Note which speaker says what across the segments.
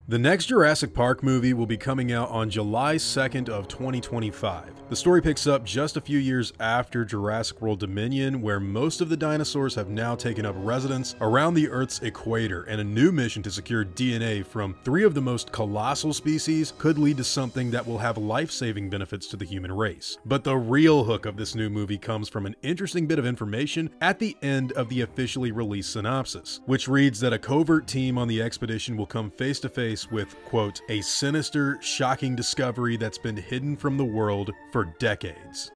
Speaker 1: The next Jurassic Park movie will be coming out on July 2nd of 2025. The story picks up just a few years after Jurassic World Dominion, where most of the dinosaurs have now taken up residence around the Earth's equator, and a new mission to secure DNA from 3 of the most colossal species could lead to something that will have life-saving benefits to the human race. But the real hook of this new movie comes from an interesting bit of information at the end of the officially released synopsis, which reads that a covert team on the expedition will come face to face with, quote, a sinister, shocking discovery that's been hidden from the world for decades.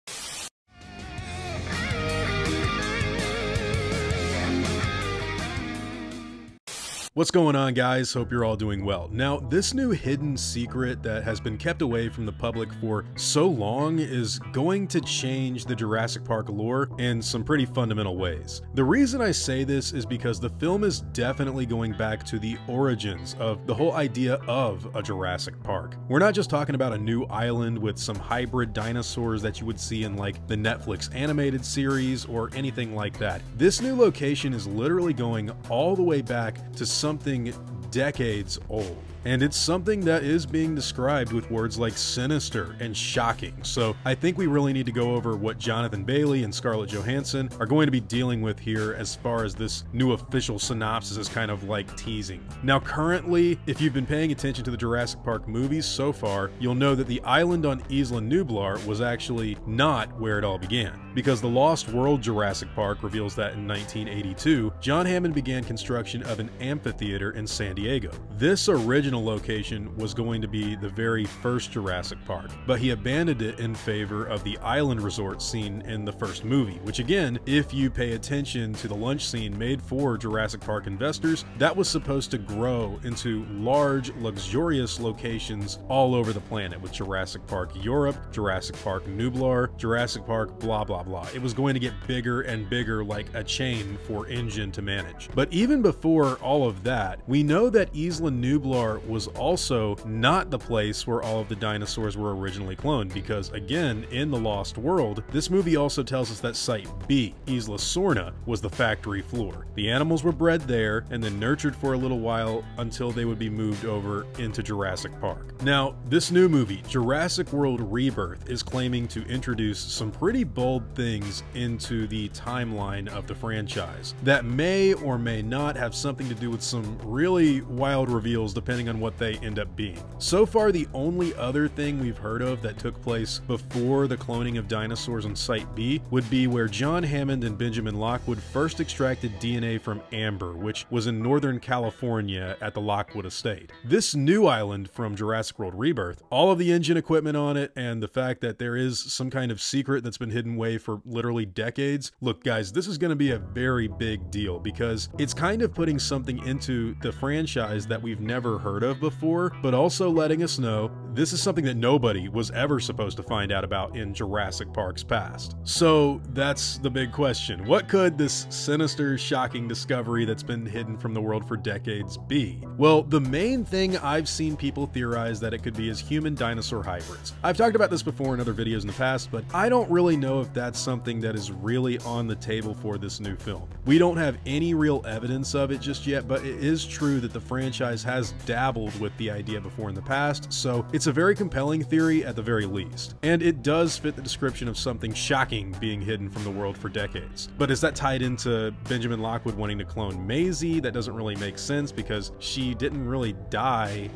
Speaker 1: What's going on, guys? Hope you're all doing well. Now, this new hidden secret that has been kept away from the public for so long is going to change the Jurassic Park lore in some pretty fundamental ways. The reason I say this is because the film is definitely going back to the origins of the whole idea of a Jurassic Park. We're not just talking about a new island with some hybrid dinosaurs that you would see in like the Netflix animated series or anything like that. This new location is literally going all the way back to something decades old. And it's something that is being described with words like sinister and shocking. So I think we really need to go over what Jonathan Bailey and Scarlett Johansson are going to be dealing with here as far as this new official synopsis is kind of like teasing. Now, currently, if you've been paying attention to the Jurassic Park movies so far, you'll know that the island on Isla Nublar was actually not where it all began, because the Lost World Jurassic Park reveals that in 1982, John Hammond began construction of an amphitheater in San Diego. This original location was going to be the very first Jurassic Park, but he abandoned it in favor of the island resort scene in the first movie, which again, if you pay attention to the lunch scene made for Jurassic Park investors, that was supposed to grow into large, luxurious locations all over the planet, with Jurassic Park Europe, Jurassic Park Nublar, Jurassic Park blah blah blah. It was going to get bigger and bigger, like a chain for InGen to manage. But even before all of that, we know that Isla Nublar was also not the place where all of the dinosaurs were originally cloned, because again, in The Lost World, this movie also tells us that Site B, Isla Sorna, was the factory floor. The animals were bred there and then nurtured for a little while until they would be moved over into Jurassic Park. Now, this new movie, Jurassic World Rebirth, is claiming to introduce some pretty bold things into the timeline of the franchise that may or may not have something to do with some really wild reveals depending on what they end up being. So far, the only other thing we've heard of that took place before the cloning of dinosaurs on Site B would be where John Hammond and Benjamin Lockwood first extracted DNA from amber, which was in Northern California at the Lockwood estate. This new island from Jurassic World Rebirth, all of the InGen equipment on it, and the fact that there is some kind of secret that's been hidden away for literally decades. Look, guys, this is going to be a very big deal because it's kind of putting something into the franchise that we've never heard of before, but also letting us know this is something that nobody was ever supposed to find out about in Jurassic Park's past. So that's the big question. What could this sinister, shocking discovery that's been hidden from the world for decades be? Well, the main thing I've seen people theorize that it could be is human-dinosaur hybrids. I've talked about this before in other videos in the past, but I don't really know if that's something that is really on the table for this new film. We don't have any real evidence of it just yet, but it is true that the franchise has dabbled with the idea before in the past, so it's a very compelling theory at the very least. And it does fit the description of something shocking being hidden from the world for decades. But is that tied into Benjamin Lockwood wanting to clone Maisie? That doesn't really make sense because she didn't really die,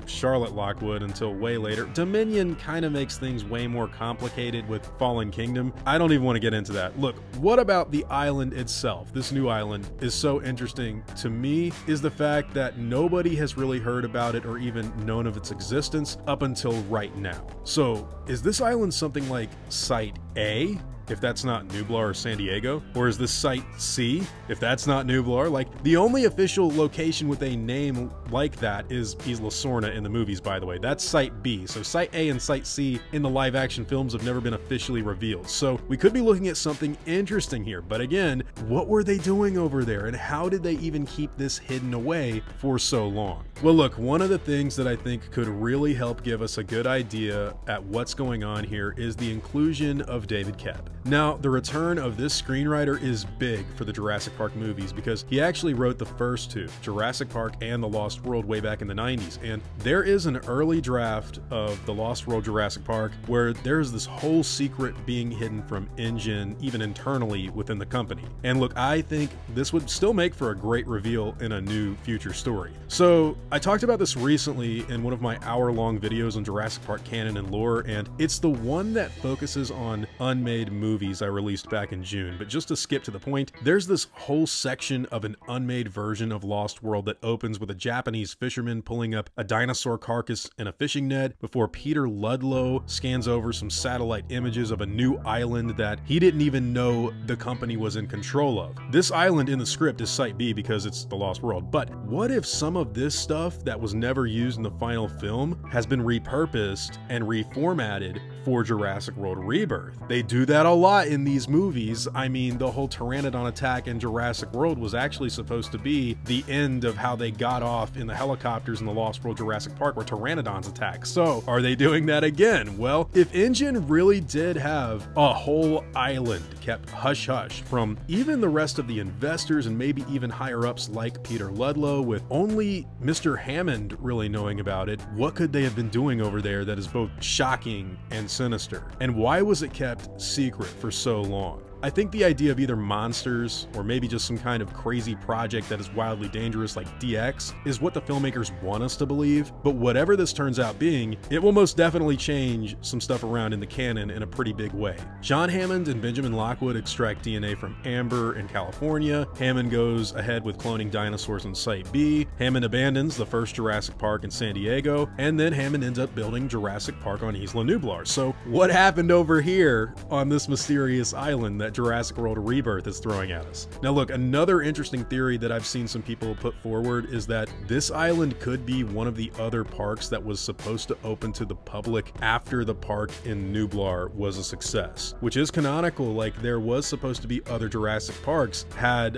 Speaker 1: Charlotte Lockwood, until way later. Dominion kind of makes things way more complicated with Fallen Kingdom. I don't even want to get into that. Look, what about the island itself? This new island is so interesting to me is the fact that nobody has really heard about it or even known of its existence up until right now. So is this island something like Site A, if that's not Nublar or San Diego? Or is this Site C, if that's not Nublar? Like, the only official location with a name like that is Isla Sorna in the movies, by the way. That's Site B. So Site A and Site C in the live action films have never been officially revealed. So we could be looking at something interesting here. But again, what were they doing over there? And how did they even keep this hidden away for so long? Well, look, one of the things that I think could really help give us a good idea at what's going on here is the inclusion of David Koepp. Now, the return of this screenwriter is big for the Jurassic Park movies because he actually wrote the first two, Jurassic Park and The Lost World, way back in the 90s, and there is an early draft of The Lost World Jurassic Park where there's this whole secret being hidden from InGen, even internally within the company. And look, I think this would still make for a great reveal in a new future story. So I talked about this recently in one of my hour-long videos on Jurassic Park canon and lore, and it's the one that focuses on unmade movies I released back in June. But just to skip to the point, there's this whole section of an unmade version of Lost World that opens with a Japanese fisherman pulling up a dinosaur carcass in a fishing net before Peter Ludlow scans over some satellite images of a new island that he didn't even know the company was in control of. This island in the script is Site B because it's the Lost World, but what if some of this stuff that was never used in the final film has been repurposed and reformatted for Jurassic World Rebirth? They do that a lot in these movies. I mean, the whole Pteranodon attack in Jurassic World was actually supposed to be the end of how they got off in the helicopters in the Lost World Jurassic Park where Pteranodons attack. So are they doing that again? Well, if InGen really did have a whole island kept hush-hush from even the rest of the investors and maybe even higher-ups like Peter Ludlow, with only Mr. Hammond really knowing about it, what could they have been doing over there that is both shocking and sinister? And why was it kept secret for so long? I think the idea of either monsters or maybe just some kind of crazy project that is wildly dangerous like DX is what the filmmakers want us to believe, but whatever this turns out being, it will most definitely change some stuff around in the canon in a pretty big way. John Hammond and Benjamin Lockwood extract DNA from amber in California. Hammond goes ahead with cloning dinosaurs on Site B. Hammond abandons the first Jurassic Park in San Diego, and then Hammond ends up building Jurassic Park on Isla Nublar. So what happened over here on this mysterious island that Jurassic World Rebirth is throwing at us? Now look, another interesting theory that I've seen some people put forward is that this island could be one of the other parks that was supposed to open to the public after the park in Nublar was a success, which is canonical. Like, there was supposed to be other Jurassic Parks had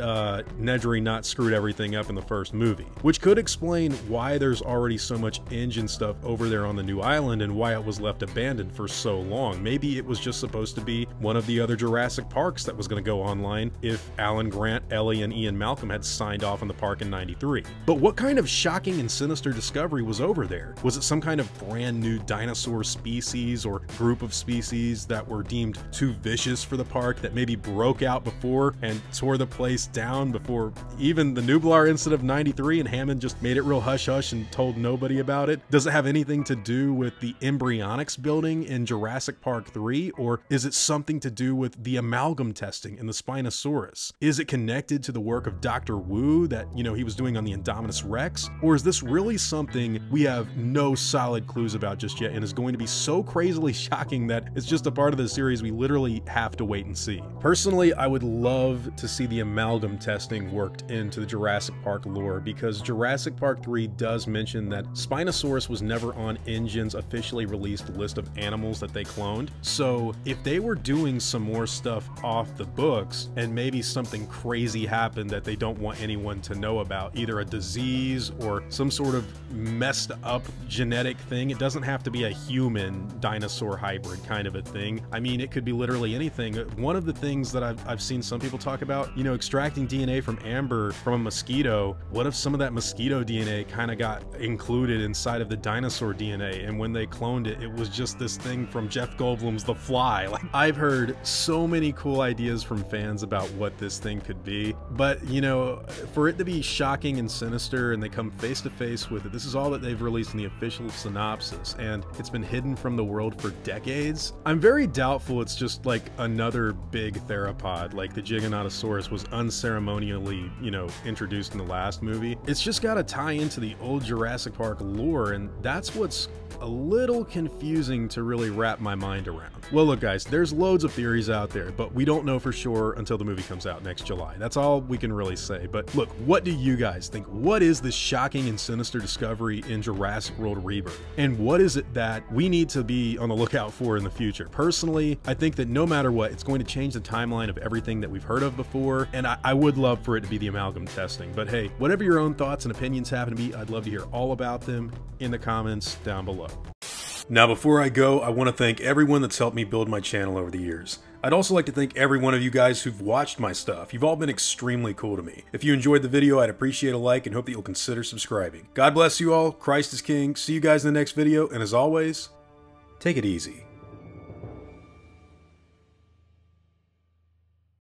Speaker 1: Nedry not screwed everything up in the first movie, which could explain why there's already so much InGen stuff over there on the new island and why it was left abandoned for so long. Maybe it was just supposed to be one of the other Jurassic Parks that was going to go online if Alan Grant, Ellie, and Ian Malcolm had signed off on the park in '93. But what kind of shocking and sinister discovery was over there? Was it some kind of brand new dinosaur species or group of species that were deemed too vicious for the park that maybe broke out before and tore the place down before even the Nublar incident of '93, and Hammond just made it real hush-hush and told nobody about it? Does it have anything to do with the embryonics building in Jurassic Park 3, or is it something to do with the amalgam testing in the Spinosaurus? Is it connected to the work of Dr. Wu that, you know, he was doing on the Indominus Rex? Or is this really something we have no solid clues about just yet and is going to be so crazily shocking that it's just a part of the series we literally have to wait and see? Personally, I would love to see the amalgam testing worked into the Jurassic Park lore, because Jurassic Park 3 does mention that Spinosaurus was never on InGen's officially released list of animals that they cloned. So if they were doing some more stuff off the books and maybe something crazy happened that they don't want anyone to know about, either a disease or some sort of messed up genetic thing, it doesn't have to be a human dinosaur hybrid kind of a thing. I mean, it could be literally anything. One of the things that I've seen some people talk about, you know, extracting DNA from amber from a mosquito. What if some of that mosquito DNA kind of got included inside of the dinosaur DNA, and when they cloned it, it was just this thing from Jeff Goldblum's The Fly? Like, I've heard so many cool ideas from fans about what this thing could be, but you know, for it to be shocking and sinister and they come face to face with it, this is all that they've released in the official synopsis, and it's been hidden from the world for decades. I'm very doubtful it's just like another big theropod like the Giganotosaurus was unceremonially, you know, introduced in the last movie. It's just got to tie into the old Jurassic Park lore, and that's what's a little confusing to really wrap my mind around. Well, look guys, there's loads of theories out there, but we don't know for sure until the movie comes out next July. That's all we can really say. But look, what do you guys think? What is this shocking and sinister discovery in Jurassic World Rebirth? And what is it that we need to be on the lookout for in the future? Personally, I think that no matter what, it's going to change the timeline of everything that we've heard of before, and I would love for it to be the amalgam testing. But hey, whatever your own thoughts and opinions happen to be, I'd love to hear all about them in the comments down below. Now, before I go, I want to thank everyone that's helped me build my channel over the years. I'd also like to thank every one of you guys who've watched my stuff. You've all been extremely cool to me. If you enjoyed the video, I'd appreciate a like and hope that you'll consider subscribing. God bless you all. Christ is King. See you guys in the next video, and as always, take it easy.